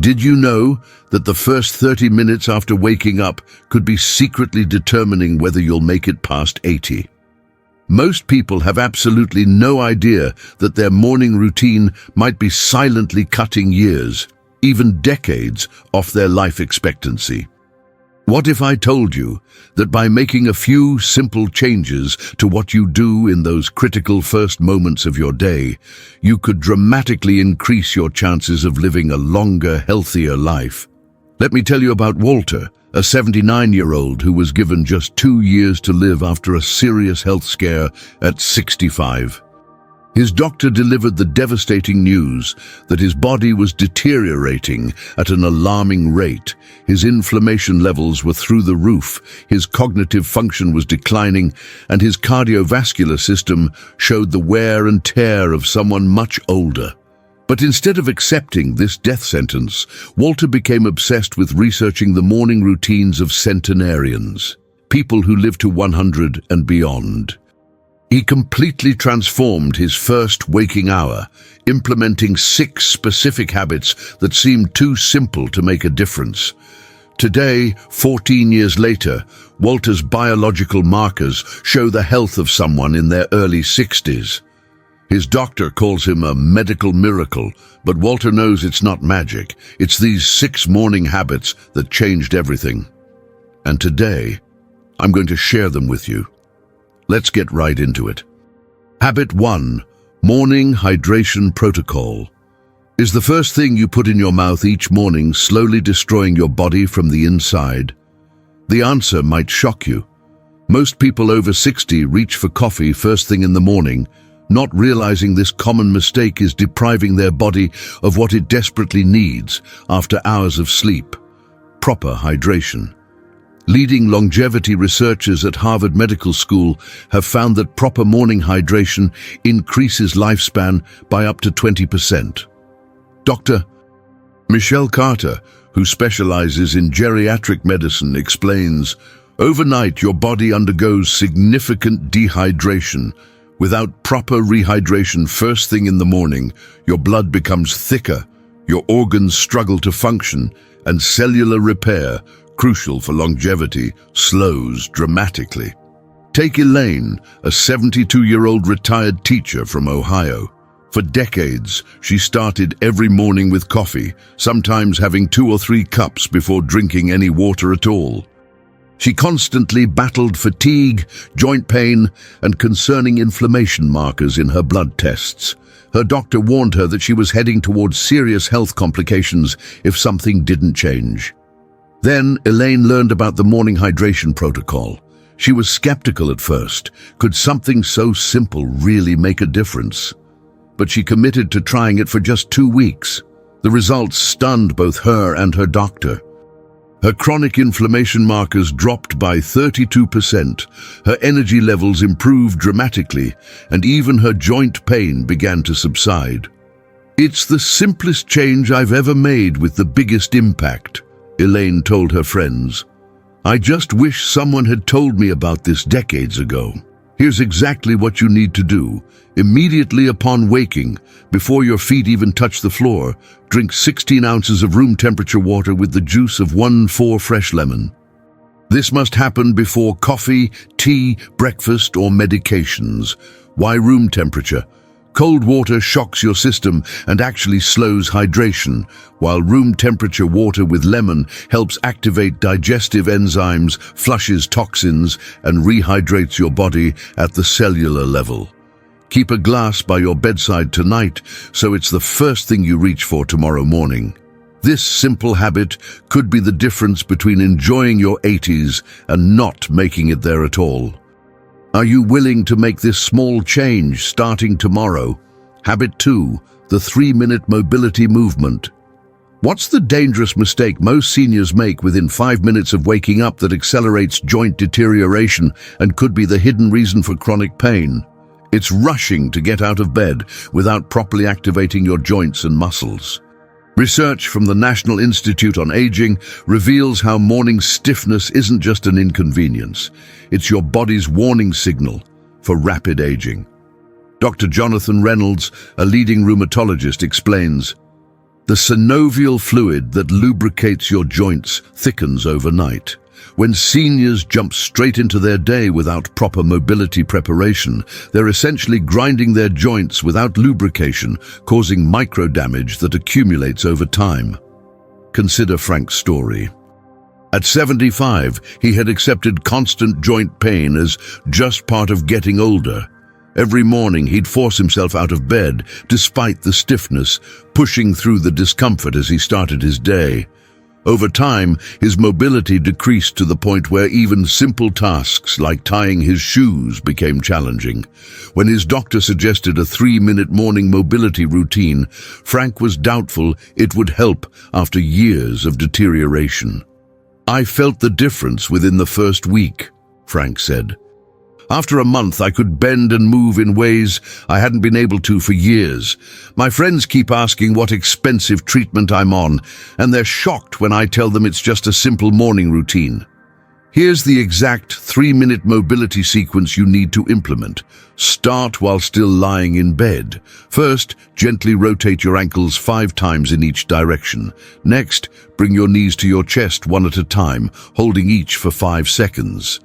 Did you know that the first 30 minutes after waking up could be secretly determining whether you'll make it past 80? Most people have absolutely no idea that their morning routine might be silently cutting years, even decades, off their life expectancy. What if I told you that by making a few simple changes to what you do in those critical first moments of your day, you could dramatically increase your chances of living a longer, healthier life? Let me tell you about Walter, a 79-year-old who was given just 2 years to live after a serious health scare at 65. His doctor delivered the devastating news that his body was deteriorating at an alarming rate. His inflammation levels were through the roof, his cognitive function was declining, and his cardiovascular system showed the wear and tear of someone much older. But instead of accepting this death sentence, Walter became obsessed with researching the morning routines of centenarians, people who live to 100 and beyond. He completely transformed his first waking hour, implementing 6 specific habits that seemed too simple to make a difference. Today, 14 years later, Walter's biological markers show the health of someone in their early 60s. His doctor calls him a medical miracle, but Walter knows it's not magic. It's these 6 morning habits that changed everything. And today, I'm going to share them with you. Let's get right into it. Habit 1. Morning Hydration Protocol. Is the first thing you put in your mouth each morning slowly destroying your body from the inside? The answer might shock you. Most people over 60 reach for coffee first thing in the morning, not realizing this common mistake is depriving their body of what it desperately needs after hours of sleep: proper hydration. Leading longevity researchers at Harvard Medical School have found that proper morning hydration increases lifespan by up to 20%. Dr. Michelle Carter, who specializes in geriatric medicine, explains, "Overnight, your body undergoes significant dehydration. Without proper rehydration first thing in the morning, your blood becomes thicker, your organs struggle to function, and cellular repair, crucial for longevity, slows dramatically." Take Elaine, a 72-year-old retired teacher from Ohio. For decades, she started every morning with coffee, sometimes having 2 or 3 cups before drinking any water at all. She constantly battled fatigue, joint pain, and concerning inflammation markers in her blood tests. Her doctor warned her that she was heading towards serious health complications if something didn't change. Then Elaine learned about the morning hydration protocol. She was skeptical at first. Could something so simple really make a difference? But she committed to trying it for just 2 weeks. The results stunned both her and her doctor. Her chronic inflammation markers dropped by 32%, her energy levels improved dramatically, and even her joint pain began to subside. "It's the simplest change I've ever made with the biggest impact," Elaine told her friends. "I just wish someone had told me about this decades ago." Here's exactly what you need to do. Immediately upon waking, before your feet even touch the floor, drink 16 ounces of room temperature water with the juice of 1/4 fresh lemon. This must happen before coffee, tea, breakfast, or medications. Why room temperature? Cold water shocks your system and actually slows hydration, while room temperature water with lemon helps activate digestive enzymes, flushes toxins, and rehydrates your body at the cellular level. Keep a glass by your bedside tonight so it's the first thing you reach for tomorrow morning. This simple habit could be the difference between enjoying your 80s and not making it there at all. Are you willing to make this small change starting tomorrow? Habit 2, the 3-minute mobility movement. What's the dangerous mistake most seniors make within 5 minutes of waking up that accelerates joint deterioration and could be the hidden reason for chronic pain? It's rushing to get out of bed without properly activating your joints and muscles. Research from the National Institute on Aging reveals how morning stiffness isn't just an inconvenience. It's your body's warning signal for rapid aging. Dr. Jonathan Reynolds, a leading rheumatologist, explains, The synovial fluid that lubricates your joints thickens overnight. When seniors jump straight into their day without proper mobility preparation, they're essentially grinding their joints without lubrication, causing micro damage that accumulates over time. Consider Frank's story. At 75, he had accepted constant joint pain as just part of getting older. Every morning he'd force himself out of bed, despite the stiffness, pushing through the discomfort as he started his day. Over time, his mobility decreased to the point where even simple tasks like tying his shoes became challenging. When his doctor suggested a 3-minute morning mobility routine, Frank was doubtful it would help after years of deterioration. "I felt the difference within the first week," Frank said. "After a month, I could bend and move in ways I hadn't been able to for years. My friends keep asking what expensive treatment I'm on, and they're shocked when I tell them it's just a simple morning routine. Here's the exact 3-minute mobility sequence you need to implement. Start while still lying in bed. First, gently rotate your ankles 5 times in each direction. Next, bring your knees to your chest one at a time, holding each for 5 seconds.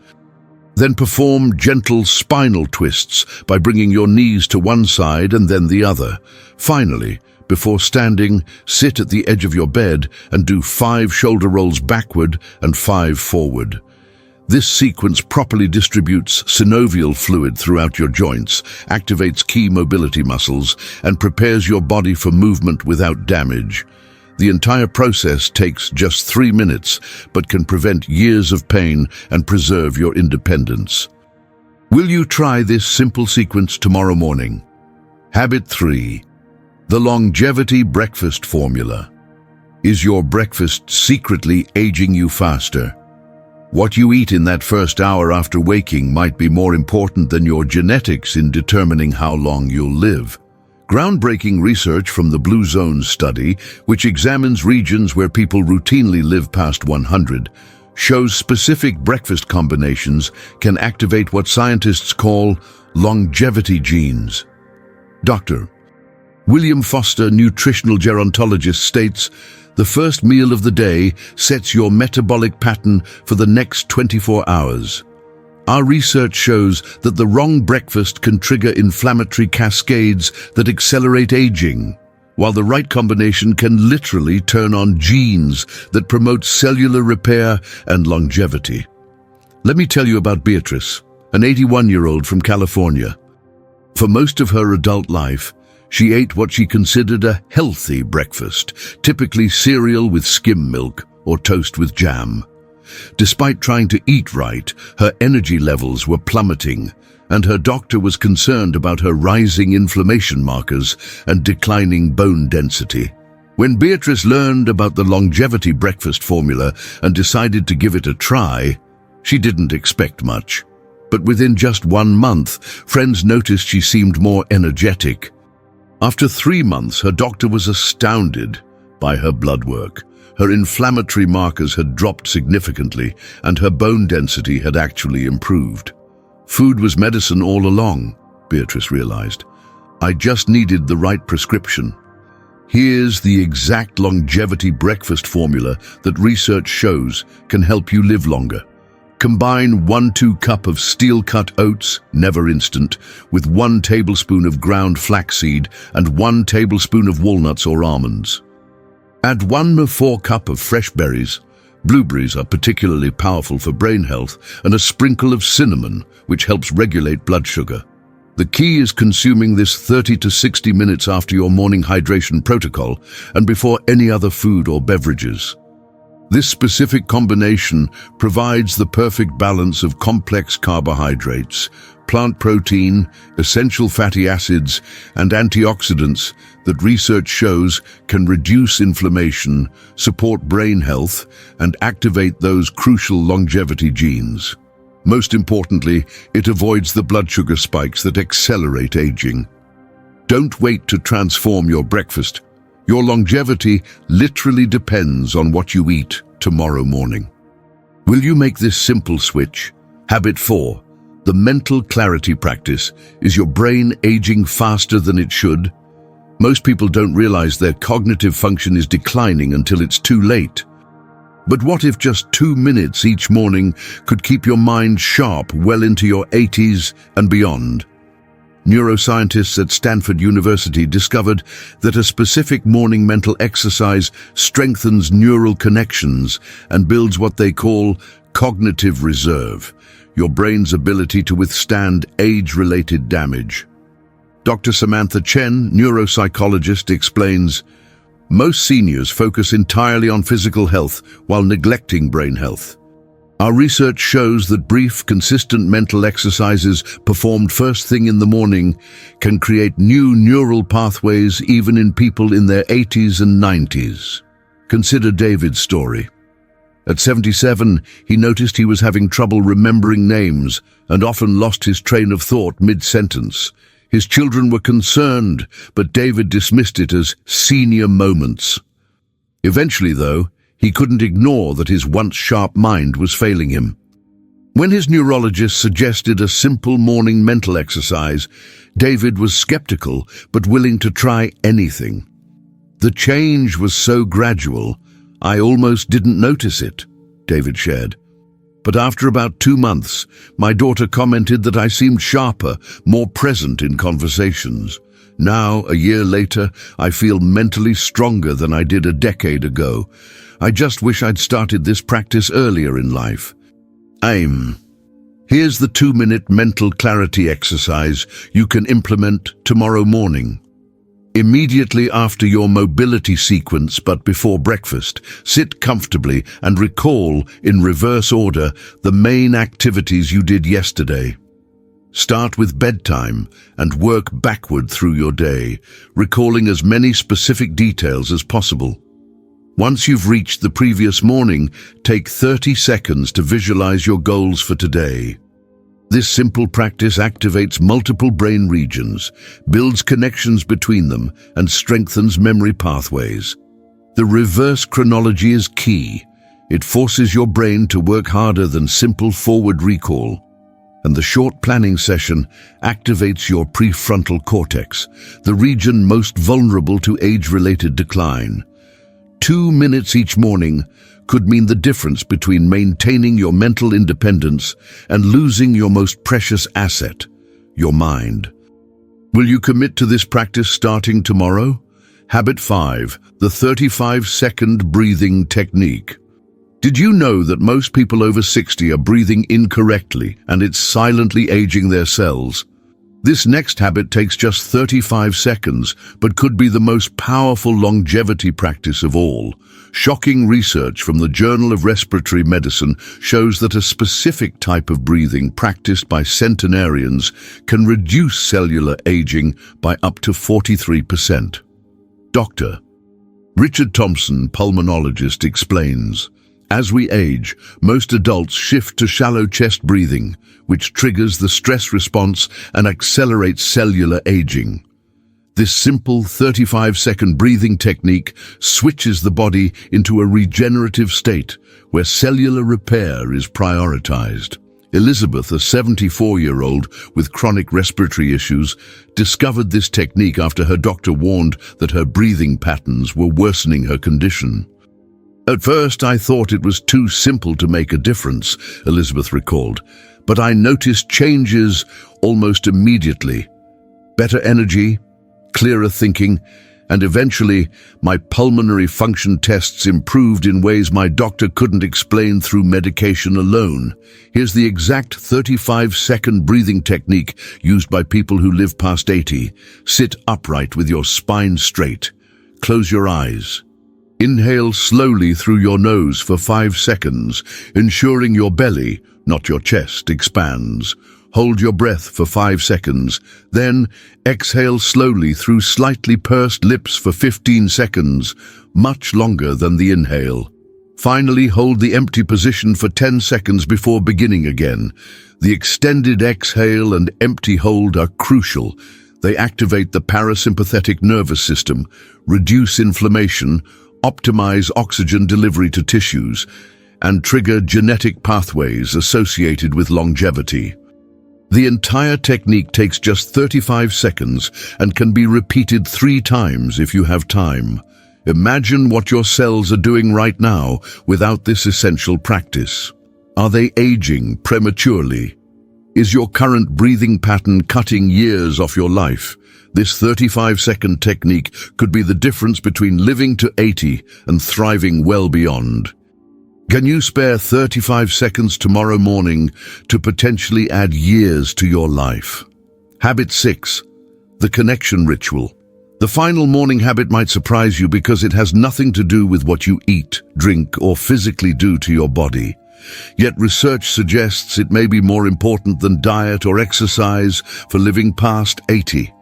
Then perform gentle spinal twists by bringing your knees to one side and then the other. Finally, before standing, sit at the edge of your bed and do 5 shoulder rolls backward and 5 forward. This sequence properly distributes synovial fluid throughout your joints, activates key mobility muscles, and prepares your body for movement without damage. The entire process takes just 3 minutes, but can prevent years of pain and preserve your independence. Will you try this simple sequence tomorrow morning? Habit 3. The longevity breakfast formula. Is your breakfast secretly aging you faster? What you eat in that first hour after waking might be more important than your genetics in determining how long you'll live. Groundbreaking research from the Blue Zone study, which examines regions where people routinely live past 100, shows specific breakfast combinations can activate what scientists call longevity genes. Dr. William Foster, nutritional gerontologist, states, "The first meal of the day sets your metabolic pattern for the next 24 hours. Our research shows that the wrong breakfast can trigger inflammatory cascades that accelerate aging, while the right combination can literally turn on genes that promote cellular repair and longevity." Let me tell you about Beatrice, an 81-year-old from California. For most of her adult life, she ate what she considered a healthy breakfast, typically cereal with skim milk or toast with jam. Despite trying to eat right, her energy levels were plummeting, and her doctor was concerned about her rising inflammation markers and declining bone density. When Beatrice learned about the longevity breakfast formula and decided to give it a try, she didn't expect much. But within just 1 month, friends noticed she seemed more energetic. After 3 months, her doctor was astounded by her blood work. Her inflammatory markers had dropped significantly, and her bone density had actually improved. Food was medicine all along, Beatrice realized. I just needed the right prescription. Here's the exact longevity breakfast formula that research shows can help you live longer. Combine 1-2 cup of steel-cut oats, never instant, with 1 tablespoon of ground flaxseed and 1 tablespoon of walnuts or almonds. Add 1/4 cup of fresh berries. Blueberries are particularly powerful for brain health, and a sprinkle of cinnamon, which helps regulate blood sugar. The key is consuming this 30 to 60 minutes after your morning hydration protocol and before any other food or beverages. This specific combination provides the perfect balance of complex carbohydrates, plant protein, essential fatty acids, and antioxidants that research shows can reduce inflammation, support brain health, and activate those crucial longevity genes. Most importantly, it avoids the blood sugar spikes that accelerate aging. Don't wait to transform your breakfast. Your longevity literally depends on what you eat tomorrow morning. Will you make this simple switch? Habit 4. The mental clarity practice. Is your brain aging faster than it should? Most people don't realize their cognitive function is declining until it's too late. But what if just 2 minutes each morning could keep your mind sharp well into your 80s and beyond? Neuroscientists at Stanford University discovered that a specific morning mental exercise strengthens neural connections and builds what they call cognitive reserve, your brain's ability to withstand age-related damage. Dr. Samantha Chen, neuropsychologist, explains, most seniors focus entirely on physical health while neglecting brain health. Our research shows that brief, consistent mental exercises performed first thing in the morning can create new neural pathways even in people in their 80s and 90s. Consider David's story. At 77, he noticed he was having trouble remembering names and often lost his train of thought mid-sentence. His children were concerned, but David dismissed it as senior moments. Eventually, though, he couldn't ignore that his once sharp mind was failing him. When his neurologist suggested a simple morning mental exercise, David was skeptical but willing to try anything. The change was so gradual, I almost didn't notice it, David shared. But after about 2 months, my daughter commented that I seemed sharper, more present in conversations. Now, a year later, I feel mentally stronger than I did a decade ago. I just wish I'd started this practice earlier in life. AIM. Here's the 2-minute mental clarity exercise you can implement tomorrow morning. Immediately after your mobility sequence but before breakfast, sit comfortably and recall, in reverse order, the main activities you did yesterday. Start with bedtime and work backward through your day, recalling as many specific details as possible. Once you've reached the previous morning, take 30 seconds to visualize your goals for today. This simple practice activates multiple brain regions, builds connections between them, and strengthens memory pathways. The reverse chronology is key. It forces your brain to work harder than simple forward recall. And the short planning session activates your prefrontal cortex, the region most vulnerable to age-related decline. 2 minutes each morning could mean the difference between maintaining your mental independence and losing your most precious asset, your mind. Will you commit to this practice starting tomorrow? Habit 5, the 35-second breathing technique. Did you know that most people over 60 are breathing incorrectly and it's silently aging their cells? This next habit takes just 35 seconds, but could be the most powerful longevity practice of all. Shocking research from the Journal of Respiratory Medicine shows that a specific type of breathing practiced by centenarians can reduce cellular aging by up to 43%. Dr. Richard Thompson, pulmonologist, explains, as we age, most adults shift to shallow chest breathing, which triggers the stress response and accelerates cellular aging. This simple 35-second breathing technique switches the body into a regenerative state where cellular repair is prioritized. Elizabeth, a 74-year-old with chronic respiratory issues, discovered this technique after her doctor warned that her breathing patterns were worsening her condition. At first, I thought it was too simple to make a difference, Elizabeth recalled, but I noticed changes almost immediately. Better energy, clearer thinking, and eventually my pulmonary function tests improved in ways my doctor couldn't explain through medication alone. Here's the exact 35-second breathing technique used by people who live past 80. Sit upright with your spine straight. Close your eyes. Inhale slowly through your nose for 5 seconds, ensuring your belly, not your chest, expands. Hold your breath for 5 seconds, then exhale slowly through slightly pursed lips for 15 seconds, much longer than the inhale. Finally, hold the empty position for 10 seconds before beginning again. The extended exhale and empty hold are crucial. They activate the parasympathetic nervous system, reduce inflammation, optimize oxygen delivery to tissues, and trigger genetic pathways associated with longevity. The entire technique takes just 35 seconds and can be repeated 3 times if you have time. Imagine what your cells are doing right now without this essential practice. Are they aging prematurely? Is your current breathing pattern cutting years off your life? This 35-second technique could be the difference between living to 80 and thriving well beyond. Can you spare 35 seconds tomorrow morning to potentially add years to your life? Habit 6. The connection ritual. The final morning habit might surprise you because it has nothing to do with what you eat, drink, or physically do to your body. Yet research suggests it may be more important than diet or exercise for living past 80.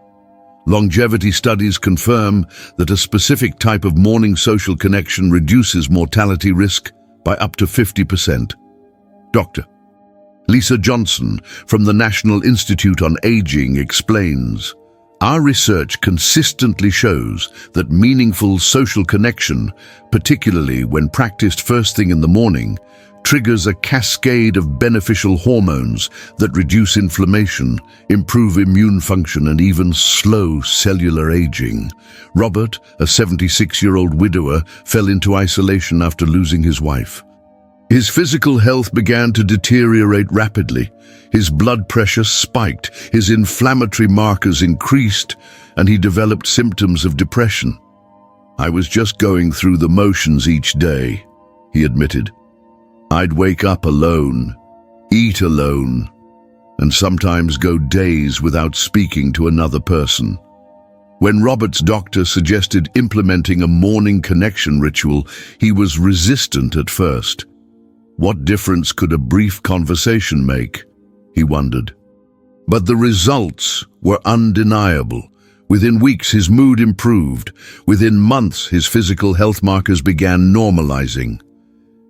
Longevity studies confirm that a specific type of morning social connection reduces mortality risk by up to 50%. Dr. Lisa Johnson from the National Institute on Aging explains, "Our research consistently shows that meaningful social connection, particularly when practiced first thing in the morning, triggers a cascade of beneficial hormones that reduce inflammation, improve immune function, and even slow cellular aging." Robert, a 76-year-old widower, fell into isolation after losing his wife. His physical health began to deteriorate rapidly. His blood pressure spiked, his inflammatory markers increased, and he developed symptoms of depression. "I was just going through the motions each day," he admitted. "I'd wake up alone, eat alone, and sometimes go days without speaking to another person." When Robert's doctor suggested implementing a morning connection ritual, he was resistant at first. What difference could a brief conversation make? He wondered. But the results were undeniable. Within weeks, his mood improved. Within months, his physical health markers began normalizing.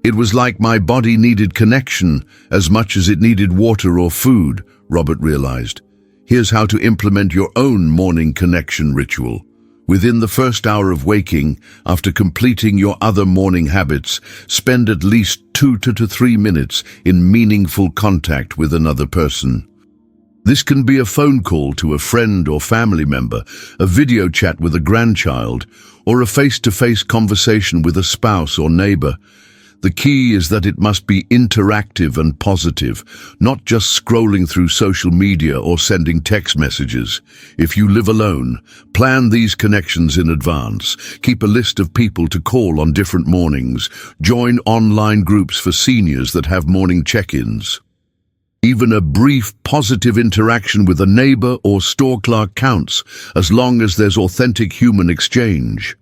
"It was like my body needed connection as much as it needed water or food," Robert realized. Here's how to implement your own morning connection ritual. Within the first hour of waking, after completing your other morning habits, spend at least 2 to 3 minutes in meaningful contact with another person. This can be a phone call to a friend or family member, a video chat with a grandchild, or a face-to-face conversation with a spouse or neighbor. The key is that it must be interactive and positive, not just scrolling through social media or sending text messages. If you live alone, plan these connections in advance. Keep a list of people to call on different mornings. Join online groups for seniors that have morning check-ins. Even a brief positive interaction with a neighbor or store clerk counts, as long as there's authentic human exchange.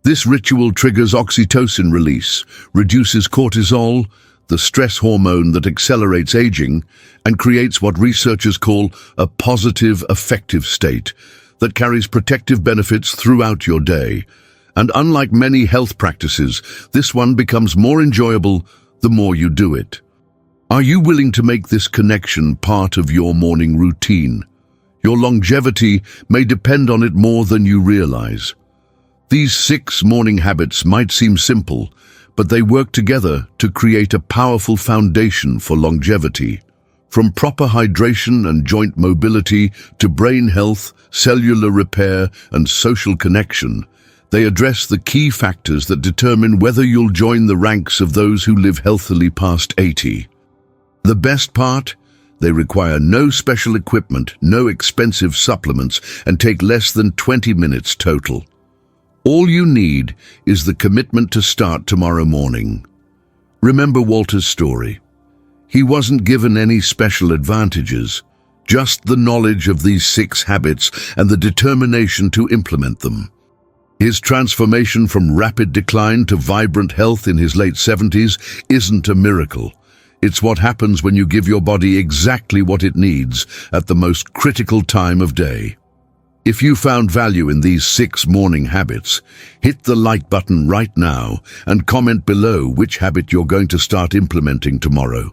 This ritual triggers oxytocin release, reduces cortisol, the stress hormone that accelerates aging, and creates what researchers call a positive affective state that carries protective benefits throughout your day. And unlike many health practices, this one becomes more enjoyable the more you do it. Are you willing to make this connection part of your morning routine? Your longevity may depend on it more than you realize. These 6 morning habits might seem simple, but they work together to create a powerful foundation for longevity. From proper hydration and joint mobility to brain health, cellular repair, and social connection, they address the key factors that determine whether you'll join the ranks of those who live healthily past 80. The best part? They require no special equipment, no expensive supplements, and take less than 20 minutes total. All you need is the commitment to start tomorrow morning. Remember Walter's story. He wasn't given any special advantages, just the knowledge of these 6 habits and the determination to implement them. His transformation from rapid decline to vibrant health in his late 70s isn't a miracle. It's what happens when you give your body exactly what it needs at the most critical time of day. If you found value in these 6 morning habits, hit the like button right now and comment below which habit you're going to start implementing tomorrow.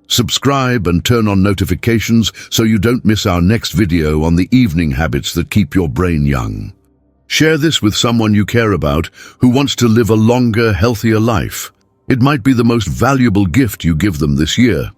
Subscribe and turn on notifications so you don't miss our next video on the evening habits that keep your brain young. Share this with someone you care about who wants to live a longer, healthier life. It might be the most valuable gift you give them this year.